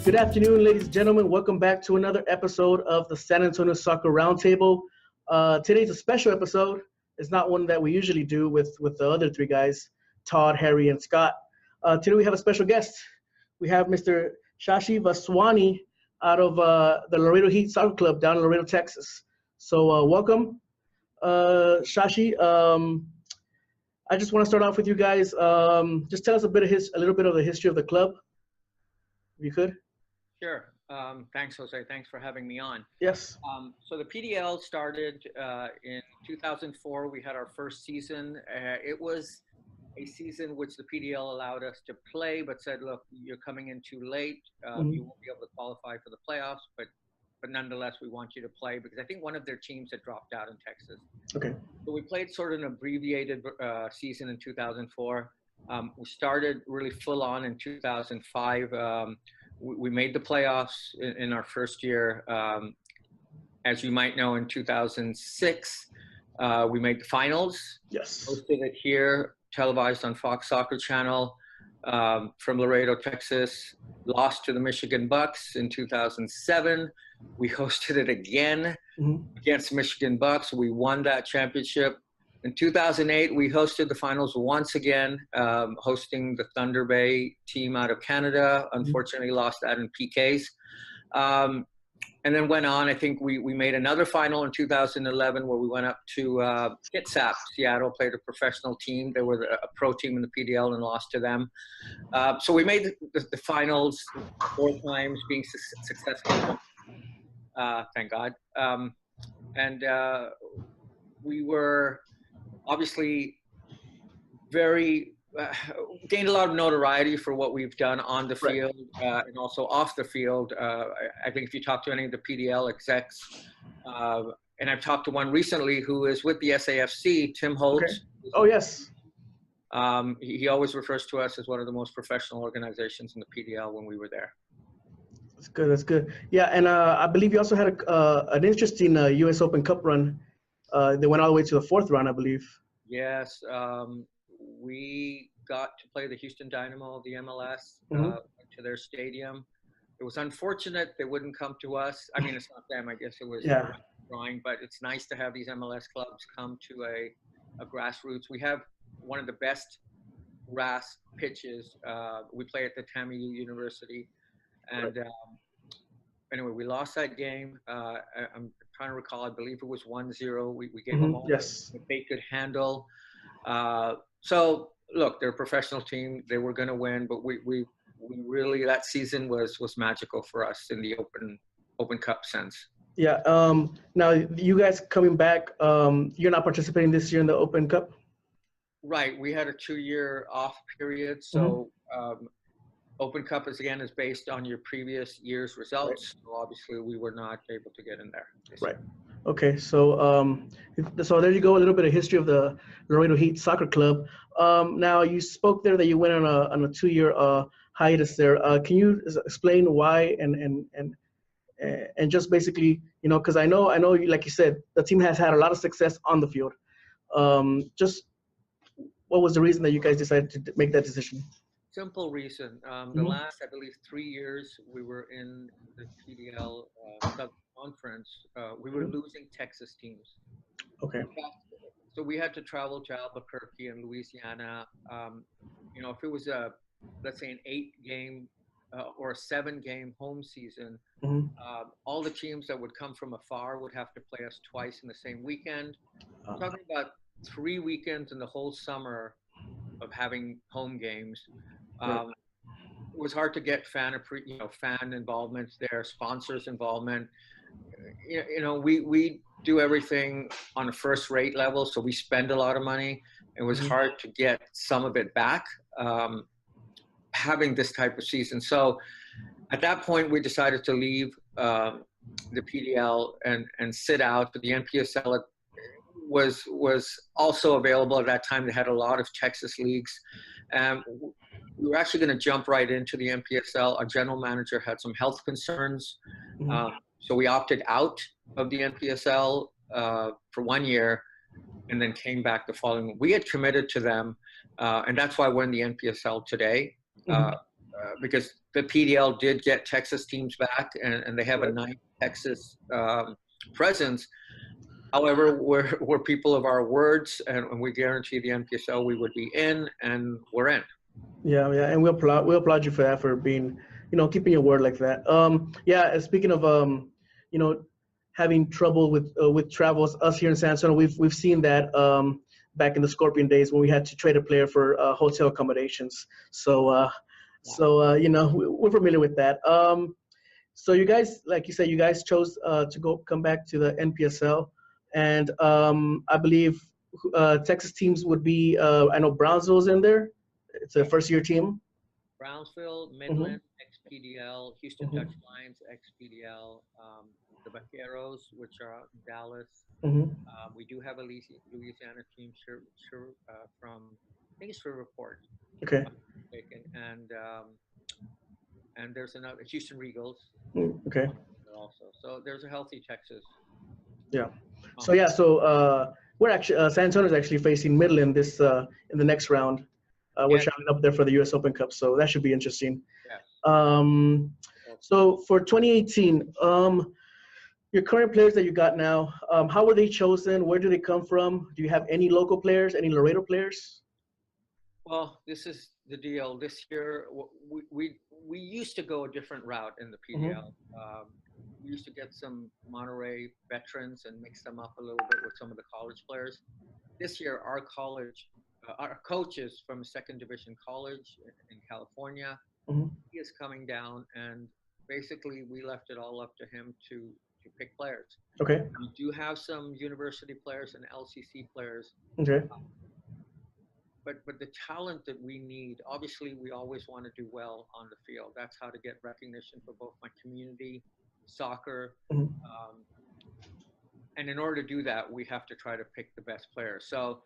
Good afternoon, ladies and gentlemen. Welcome back to another episode of the San Antonio Soccer Roundtable. Today's a special episode. It's not one that we usually do with the other three guys, Todd, Harry, and Scott. Today we have a special guest. We have Mr. Sashi Vaswani out of the Laredo Heat Soccer Club down in Laredo, Texas. So welcome, Sashi. I just want to start off with you guys. Just tell us a little bit of the history of the club, if you could. Sure. Thanks, Jose. Thanks for having me on. Yes. So the PDL started in 2004. We had our first season. It was a season which the PDL allowed us to play, but said, look, you're coming in too late. You won't be able to qualify for the playoffs, but nonetheless, we want you to play because I think one of their teams had dropped out in Texas. Okay. So we played sort of an abbreviated season in 2004. We started really full on in 2005. We made the playoffs in our first year. As you might know, in 2006, we made the finals. Yes. Hosted it here, televised on Fox Soccer Channel from Laredo, Texas. Lost to the Michigan Bucks in 2007. We hosted it again against Michigan Bucks. We won that championship. In 2008, we hosted the finals once again, hosting the Thunder Bay team out of Canada. Unfortunately, lost that in PKs. And then went on. I think we made another final in 2011 where we went up to Kitsap, Seattle, played a professional team. They were a pro team in the PDL and lost to them. So we made the finals 4 times, being successful. Thank God. And we were obviously gained a lot of notoriety for what we've done on the field and also off the field. I think if you talk to any of the PDL execs, and I've talked to one recently who is with the SAFC, Tim Holt. Okay. Oh, yes. He always refers to us as one of the most professional organizations in the PDL when we were there. That's good. That's good. Yeah, and I believe you also had an interesting U.S. Open Cup run. They went all the way to the 4th round, I believe. Yes. We got to play the Houston Dynamo of the MLS, to their stadium. It was unfortunate they wouldn't come to us. I mean, it's not them. I guess it was drawing, but it's nice to have these MLS clubs come to a grassroots. We have one of the best grass pitches. We play at the TAMU University. And anyway, we lost that game. I'm trying to recall, I believe it was 1-0. We gave them all that they could handle. So look, they're a professional team. They were going to win, but we really, that season was magical for us in the Open Cup sense. Yeah. Now you guys coming back, you're not participating this year in the Open Cup? Right. We had a 2-year off period. So, Open Cup is based on your previous year's results. So obviously we were not able to get in there. Right. Okay. So so there you go. A little bit of history of the Laredo Heat Soccer Club. Now you spoke there that you went on a 2-year hiatus there. Can you explain why and just basically, because I know, like you said, the team has had a lot of success on the field. Just what was the reason that you guys decided to make that decision? Simple reason. The last, I believe, 3 years we were in the PDL conference. We were losing Texas teams. Okay. So we had to travel to Albuquerque and Louisiana. If it was let's say an 8-game or a 7-game home season, all the teams that would come from afar would have to play us twice in the same weekend. I'm talking about 3 weekends in the whole summer of having home games. It was hard to get fan involvement there, sponsors involvement. We do everything on a first-rate level, so we spend a lot of money. It was hard to get some of it back, having this type of season. So at that point, we decided to leave the PDL and sit out. But the NPSL was also available at that time. They had a lot of Texas leagues. We were actually going to jump right into the NPSL. Our general manager had some health concerns. So we opted out of the NPSL for 1 year and then came back the following. We had committed to them, and that's why we're in the NPSL today. because the PDL did get Texas teams back, and they have a nice Texas presence. However, we're people of our words, and we guarantee the NPSL we would be in, and we're in. Yeah, yeah, and we applaud you for that, for being, keeping your word like that. Yeah, and speaking of you know, having trouble with travels, us here in San Antonio, we've seen that back in the Scorpion days when we had to trade a player for hotel accommodations. So we're familiar with that. So you guys, like you said, you guys chose to come back to the NPSL, and I believe Texas teams would be, I know Brownsville's in there. It's a first-year team. Brownsville, Midland, ex-PDL, Houston Dutch Lions, ex-PDL, the Vaqueros, which are out in Dallas. We do have a Louisiana team from, I think it's Shreveport. Okay. And there's another, Houston Regals. Okay. Also, so there's a healthy Texas. Yeah. So we're actually San Antonio's actually facing Midland this in the next round. We're traveling up there for the U.S. Open Cup, so that should be interesting. Yes. So for 2018, your current players that you got now, how were they chosen? Where do they come from? Do you have any local players, any Laredo players? Well, this is the deal. This year, we used to go a different route in the PDL. We used to get some Monterey veterans and mix them up a little bit with some of the college players. This year, our coach is from a second division college in California. He is coming down, and basically we left it all up to him to pick players. Okay. We do have some university players and LCC players. Okay. But the talent that we need, obviously we always want to do well on the field. That's how to get recognition for both my community, soccer. And in order to do that, we have to try to pick the best players. So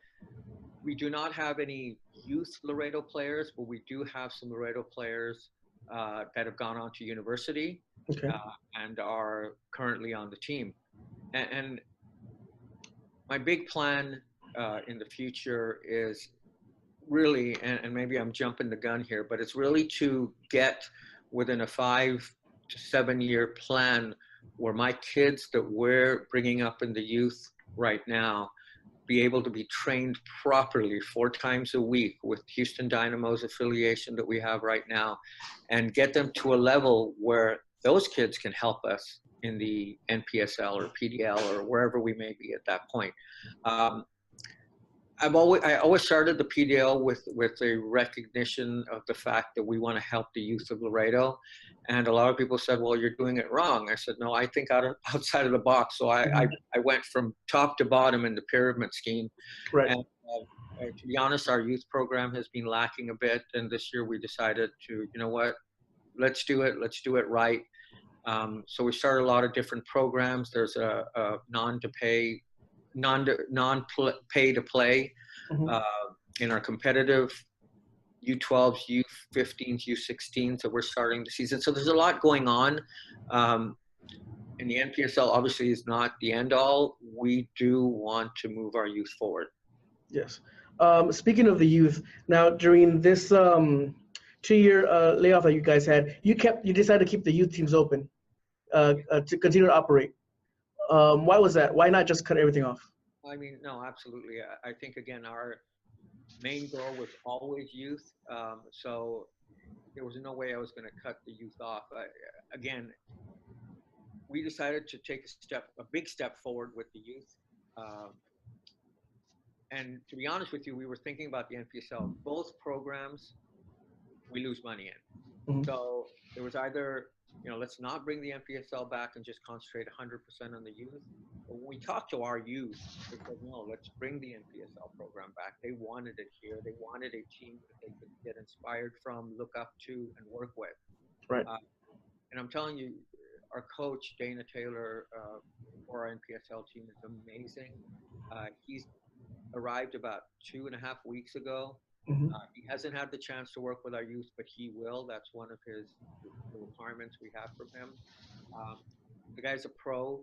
we do not have any youth Laredo players, but we do have some Laredo players that have gone on to university and are currently on the team. And my big plan in the future is really, and maybe I'm jumping the gun here, but it's really to get within a 5 to 7 year plan where my kids that we're bringing up in the youth right now be able to be trained properly 4 times a week with Houston Dynamo's affiliation that we have right now, and get them to a level where those kids can help us in the NPSL or PDL or wherever we may be at that point. I always started the PDL with a recognition of the fact that we want to help the youth of Laredo, and a lot of people said, "Well, you're doing it wrong." I said, "No, I think outside of the box." So I went from top to bottom in the pyramid scheme. Right. And to be honest, our youth program has been lacking a bit, and this year we decided to, you know what, let's do it. Let's do it right. So we started a lot of different programs. There's a non-pay to play in our competitive U12s, U15s, U16s that we're starting the season. So there's a lot going on. And the NPSL obviously is not the end all. We do want to move our youth forward. Yes. Speaking of the youth, now during this 2-year layoff that you guys had, you decided to keep the youth teams open to continue to operate. Why was that? Why not just cut everything off? I mean, no, absolutely. I think, again, our main goal was always youth. So there was no way I was going to cut the youth off. Again, we decided to take a big step forward with the youth. And to be honest with you, we were thinking about the NPSL. Both programs, we lose money in. So it was either, let's not bring the NPSL back and just concentrate 100% on the youth. But when we talked to our youth, they said, no, let's bring the NPSL program back. They wanted it here. They wanted a team that they could get inspired from, look up to, and work with. Right. And I'm telling you, our coach, Dana Taylor, for our NPSL team is amazing. He's arrived about 2.5 weeks ago. He hasn't had the chance to work with our youth, but he will. That's one of the requirements we have from him. The guy's a pro.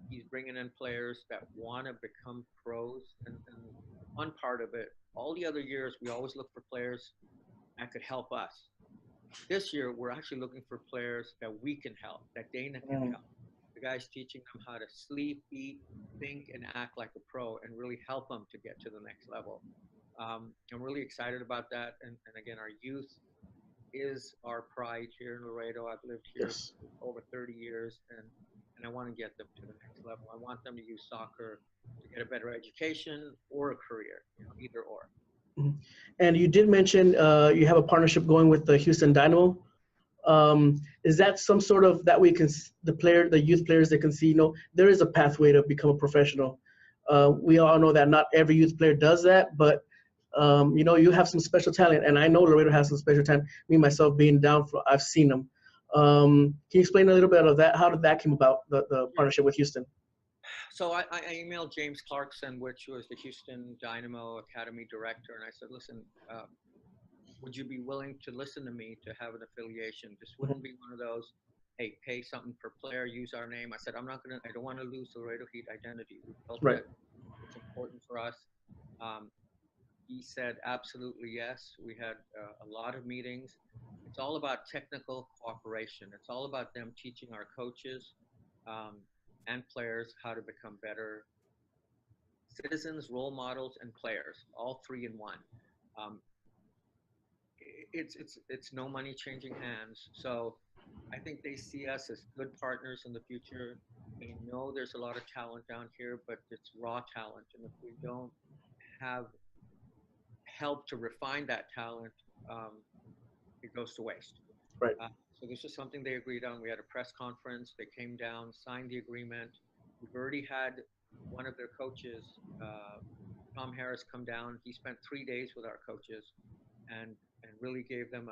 He's bringing in players that want to become pros. And one part of it, all the other years, we always look for players that could help us. This year, we're actually looking for players that we can help, that Dana can help. The guy's teaching them how to sleep, eat, think, and act like a pro, and really help them to get to the next level. I'm really excited about that. And again, our youth is our pride here in Laredo. I've lived here for over 30 years, and I want to get them to the next level. I want them to use soccer to get a better education or a career, either or. And you did mention you have a partnership going with the Houston Dynamo. Is that some sort of that we can the youth players that can see, there is a pathway to become a professional. We all know that not every youth player does that, but you have some special talent, and I know Laredo has some special talent. Me myself being down for, I've seen them. Can you explain a little bit of that? How did that come about, the partnership with Houston? So I emailed James Clarkson, which was the Houston Dynamo Academy director, and I said, listen, would you be willing to listen to me to have an affiliation? This wouldn't be one of those, hey, pay something per player, use our name. I said, I don't want to lose the Laredo Heat identity. We felt that it's important for us. He said, absolutely yes. We had a lot of meetings. It's all about technical cooperation. It's all about them teaching our coaches and players how to become better citizens, role models, and players, all three in one. It's no money changing hands. So I think they see us as good partners in the future. They know there's a lot of talent down here, but it's raw talent. And if we don't have help to refine that talent, it goes to waste. Right. So this is something they agreed on. We had a press conference. They came down, signed the agreement. We've already had one of their coaches, Tom Harris, come down. He spent 3 days with our coaches and really gave them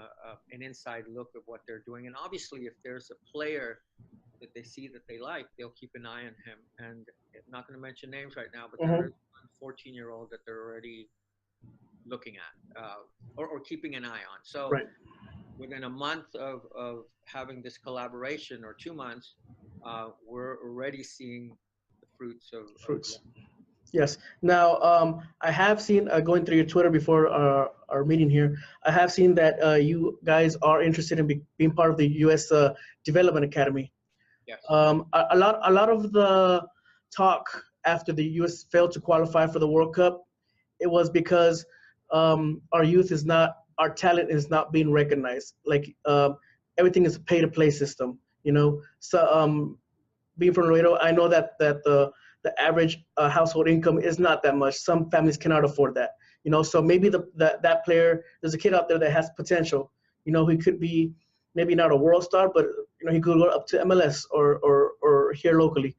an inside look of what they're doing. And obviously, if there's a player that they see that they like, they'll keep an eye on him. And I'm not going to mention names right now, but there is one 14-year-old that they're already looking at or keeping an eye on. So within a month of having this collaboration, or 2 months, we're already seeing the fruits of Yes. Now, I have seen, going through your Twitter before our meeting here, I have seen that you guys are interested in being part of the U.S. Development Academy. Yes. A lot of the talk after the U.S. failed to qualify for the World Cup, it was because our talent is not being recognized. Like everything is a pay-to-play system, So being from Laredo, I know that the average household income is not that much. Some families cannot afford that, So maybe that player, there's a kid out there that has potential. He could be maybe not a world star, but he could go up to MLS or here locally.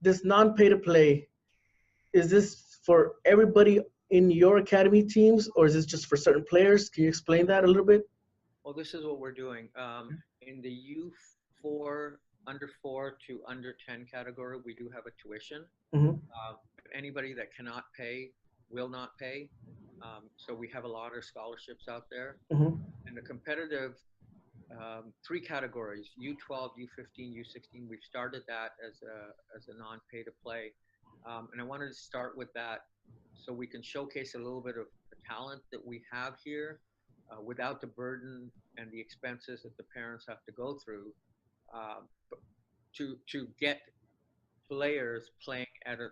This non-pay-to-play, is this for everybody in your academy teams, or is this just for certain players? Can you explain that a little bit? Well, this is what we're doing. In the under 4 to under 10 category, we do have a tuition. Anybody that cannot pay will not pay. So we have a lot of scholarships out there. And the competitive 3 categories, U12, U15, U16, we've started that as a non-pay to play. And I wanted to start with that so we can showcase a little bit of the talent that we have here without the burden and the expenses that the parents have to go through to get players playing at a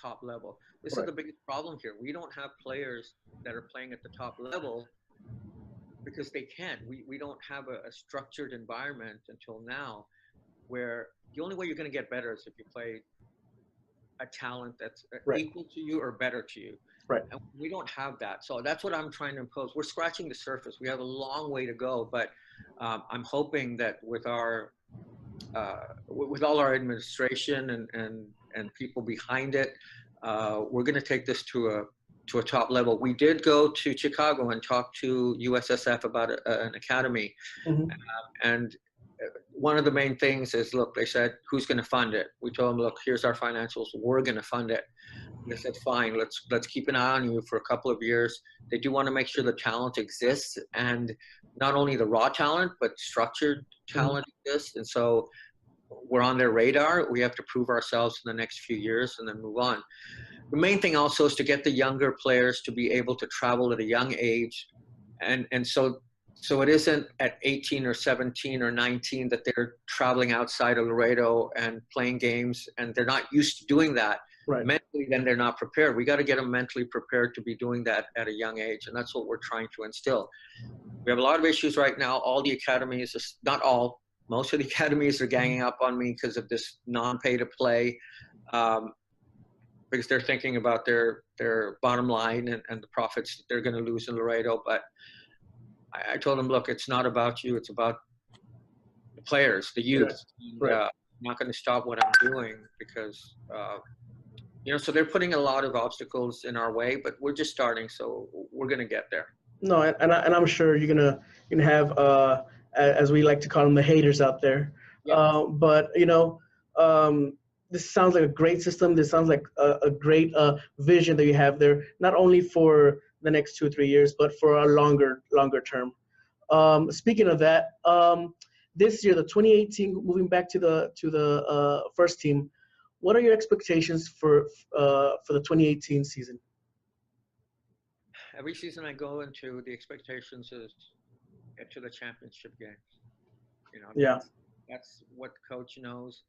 top level. This is the biggest problem here. We don't have players that are playing at the top level because they can't. We don't have a structured environment until now where the only way you're going to get better is if you play a talent that's equal to you or better to you. And we don't have that. So that's what I'm trying to impose. We're scratching the surface. We have a long way to go, but I'm hoping that with all our administration and people behind it, we're going to take this to a top level. We did go to Chicago and talk to USSF about an academy. And one of the main things is, look, they said, who's going to fund it? We told them, look, here's our financials. We're going to fund it. They said, fine, let's keep an eye on you for a couple of years. They do want to make sure the talent exists, and not only the raw talent, but structured talent exists. And so we're on their radar. We have to prove ourselves in the next few years and then move on. The main thing also is to get the younger players to be able to travel at a young age. And so So it isn't at 18 or 17 or 19 that they're traveling outside of Laredo and playing games, and they're not used to doing that. Right. Mentally, then they're not prepared. We got to get them mentally prepared to be doing that at a young age, and that's what we're trying to instill. We have a lot of issues right now. All the academies, not all, most of the academies are ganging up on me because of this non-pay to play, because they're thinking about their bottom line and the profits that they're going to lose in Laredo. But I told them, look, it's not about you. It's about the players, the youth. Right. I'm not going to stop what I'm doing because, so they're putting a lot of obstacles in our way, but we're just starting, so we're going to get there. No, and I'm sure you're gonna have, as we like to call them, the haters out there. Yeah. But this sounds like a great system. This sounds like a great vision that you have there, not only for the next 2 or 3 years, but for a longer term. Speaking of that, this year, the 2018, moving back to the first team, what are your expectations for the 2018 season? Every season I go into, the expectations is get to the championship games. Yeah. That's what the coach knows.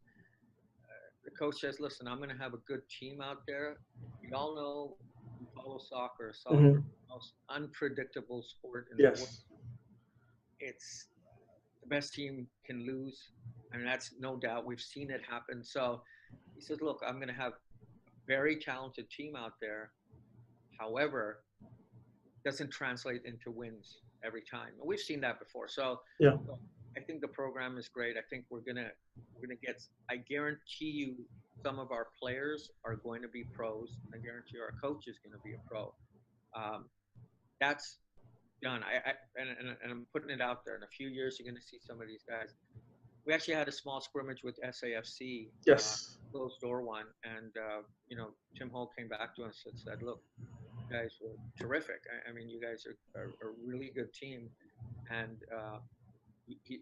The coach says, listen, I'm going to have a good team out there. We all know we follow soccer. Soccer is the most unpredictable sport in the world. It's the best team can lose. I mean, that's no doubt. We've seen it happen. So he says, look, I'm going to have a very talented team out there. However, it doesn't translate into wins every time. And we've seen that before. So yeah. I think the program is great. I think we're gonna get. I guarantee you, some of our players are going to be pros. I guarantee our coach is going to be a pro. That's done. And I'm putting it out there. In a few years, you're going to see some of these guys. We actually had a small scrimmage with SAFC. Yes. Closed door one, and Tim Holt came back to us and said, "Look, you guys were terrific. I mean, you guys are a really good team, and."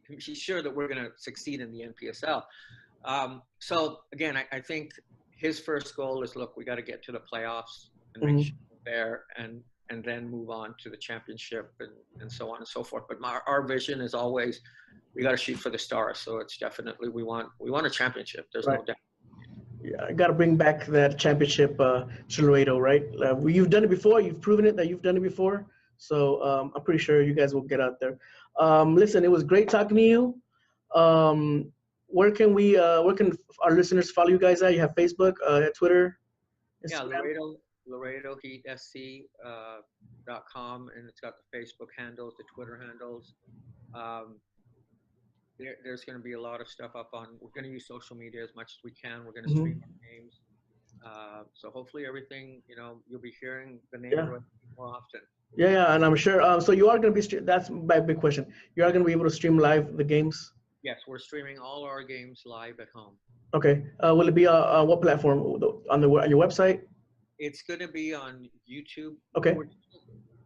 He's sure that we're going to succeed in the NPSL. So again, I think his first goal is, look, we got to get to the playoffs and make sure we're there, and then move on to the championship and so on and so forth. But our vision is always, we got to shoot for the stars. So it's definitely, we want a championship. There's no doubt. Yeah, I got to bring back that championship to Laredo, right? You've done it before. You've proven it that you've done it before. So I'm pretty sure you guys will get out there. Listen, it was great talking to you. Where can our listeners follow you guys at? You have Facebook, Twitter, Instagram? Yeah, Laredo Heat SC .com, and it's got the Facebook handles, the Twitter handles. There's going to be a lot of stuff up on. We're going to use social media as much as we can. We're going to stream our games. So hopefully everything, you'll be hearing the name more often. Yeah, and I'm sure. So you are going to be. That's my big question. You are going to be able to stream live the games. Yes, we're streaming all our games live at home. Okay. Will it be on what platform? On your website? It's going to be on YouTube. Okay.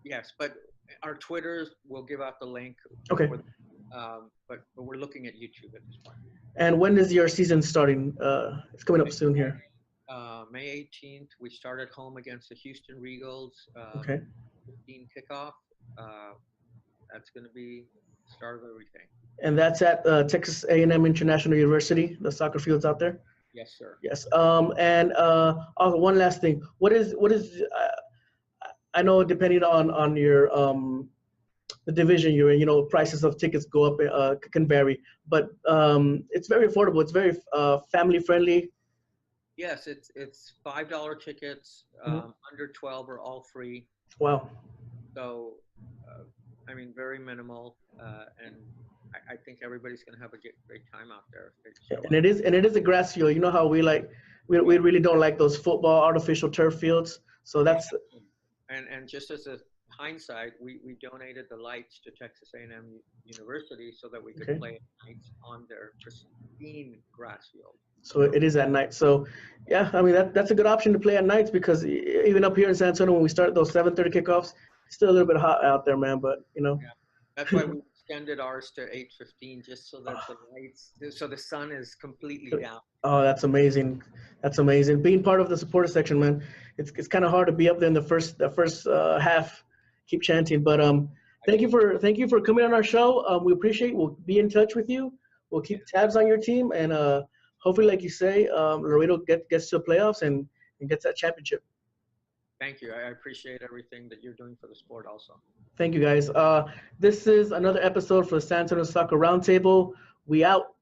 Yes, but our Twitters will give out the link. Okay. But we're looking at YouTube at this point. And when is your season starting? It's coming up soon here. May 18th. We start at home against the Houston Regals. Okay. 15 kickoff. That's going to be the start of everything. And that's at Texas A&M International University, the soccer fields out there? Yes, sir. Yes. And also one last thing. What is I know depending on your the division you're in, prices of tickets go up, can vary, but it's very affordable. It's very family friendly. Yes, it's $5 tickets. Under 12 are all free. Wow. So, very minimal, and I think everybody's going to have a great time out there. And it is a grass field. You know how we really don't like those football artificial turf fields. So that's. And just as a hindsight, we donated the lights to Texas A&M University so that we could play at nights on their pristine grass field. So it is at night. So, yeah, that's a good option to play at nights because even up here in San Antonio, when we start those 7:30 kickoffs, it's still a little bit hot out there, man. But Yeah. That's why we extended ours to 8:15, just so that the lights, so the sun is completely down. Oh, that's amazing. That's amazing. Being part of the supporter section, man, it's kind of hard to be up there in the first half, keep chanting. But Thank you for coming on our show. We appreciate it. We'll be in touch with you. We'll keep tabs on your team, and hopefully, like you say, Laredo gets to the playoffs and gets that championship. Thank you. I appreciate everything that you're doing for the sport also. Thank you, guys. This is another episode for the San Antonio Soccer Roundtable. We out.